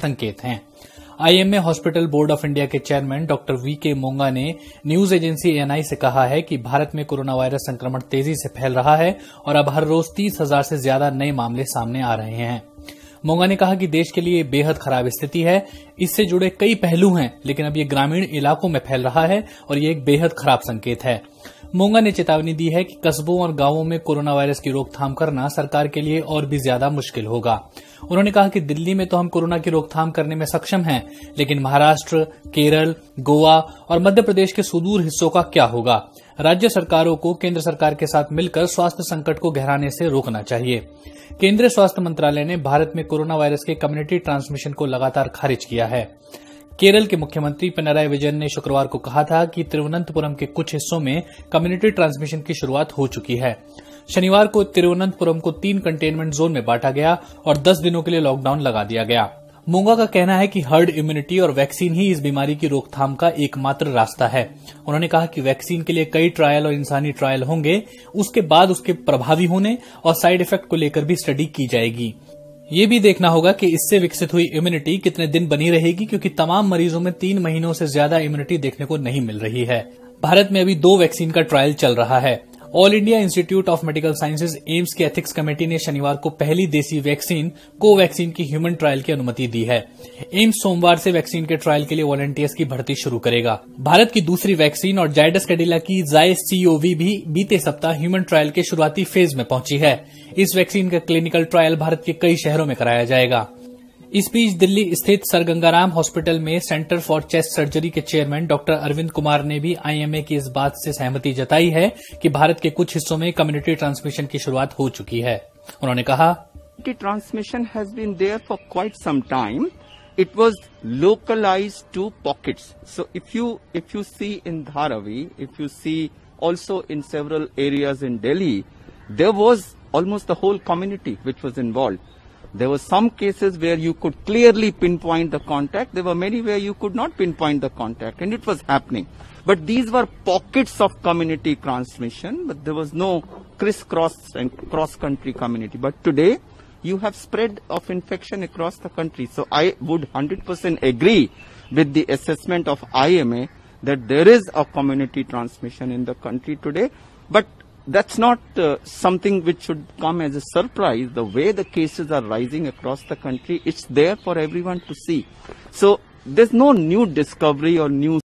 संकेत हैं। IMA hospital board of India के चेयरमैन डॉक्टर वीके मोंगा ने न्यूज एजेंसी एएनआई से कहा है कि भारत में कोरोना वायरस संक्रमण तेजी से फैल रहा है और अब हर रोज 30,000 से ज्यादा नए मामले सामने आ रहे हैं। मोंगा ने कहा कि देश के लिए बेहद खराब स्थिति है, इससे जुड़े कई पहलू हैं, लेकिन अब ये ग्रामीण इलाकों में फैल रहा है और ये एक बेहद खराब संकेत है। मोंगा ने चेतावनी दी है कि कस्बों और गांवों में कोरोना वायरस की रोकथाम करना सरकार के लिए और भी ज्यादा मुश्किल होगा। उन्होंने कहा कि दिल्ली में तो हम कोरोना की रोकथाम करने में सक्षम हैं, लेकिन महाराष्ट्र, केरल, गोवा और मध्य प्रदेश के सुदूर हिस्सों का क्या होगा। राज्य सरकारों को केंद्र सरकार के साथ मिलकर स्वास्थ्य संकट को गहराने से रोकना चाहिए। केंद्रीय स्वास्थ्य मंत्रालय ने भारत में कोरोना वायरस के कम्युनिटी ट्रांसमिशन को लगातार खारिज किया है। केरल के मुख्यमंत्री पिनराई विजयन ने शुक्रवार को कहा था कि तिरुवनंतपुरम के कुछ हिस्सों में कम्युनिटी ट्रांसमिशन की शुरुआत हो चुकी है। शनिवार को तिरुवनंतपुरम को 3 कंटेनमेंट जोन में बांटा गया और 10 दिनों के लिए लॉकडाउन लगा दिया गया। मोंगा का कहना है कि हर्ड इम्यूनिटी और वैक्सीन ही इस बीमारी की रोकथाम का एकमात्र रास्ता है। उन्होंने कहा कि वैक्सीन के लिए कई ट्रायल और इंसानी ट्रायल होंगे, उसके बाद उसके प्रभावी होने और साइड इफेक्ट को लेकर भी स्टडी की जाएगी। ये भी देखना होगा कि इससे विकसित हुई इम्यूनिटी कितने दिन बनी रहेगी, क्योंकि तमाम मरीजों में 3 महीनों से ज्यादा इम्यूनिटी देखने को नहीं मिल रही है। भारत में अभी 2 वैक्सीन का ट्रायल चल रहा है। All India institute of medical sciences AIIMS की एथिक्स कमेटी ने शनिवार को पहली देसी वैक्सीन कोवैक्सीन की ह्यूमन ट्रायल की अनुमति दी है। एम्स सोमवार से वैक्सीन के ट्रायल के लिए वॉलंटियर्स की भर्ती शुरू करेगा। भारत की दूसरी वैक्सीन और जायडस कैडिला की ज़ायस-CoV भी बीते सप्ताह ह्यूमन ट्रायल के शुरुआती फेज में पहुंची है। इस वैक्सीन का क्लिनिकल ट्रायल भारत के कई शहरों में कराया जाएगा। इस बीच दिल्ली स्थित सर गंगाराम हॉस्पिटल में सेंटर फॉर चेस्ट सर्जरी के चेयरमैन डॉक्टर अरविंद कुमार ने भी आईएमए की इस बात से सहमति जताई है कि भारत के कुछ हिस्सों में कम्युनिटी ट्रांसमिशन की शुरुआत हो चुकी है। उन्होंने कहा, transmission has been there for quite some time. It was localized to pockets. So if you see in Dharavi, if you see also in several areas in Delhi, there was almost the whole community which was involved. There were some cases where you could clearly pinpoint the contact. There were many where you could not pinpoint the contact, and it was happening. But these were pockets of community transmission, but there was no crisscross and cross-country community. But today, you have spread of infection across the country. So I would 100% agree with the assessment of IMA that there is a community transmission in the country today. But that's not something which should come as a surprise. The way the cases are rising across the country, it's there for everyone to see. So there's no new discovery or new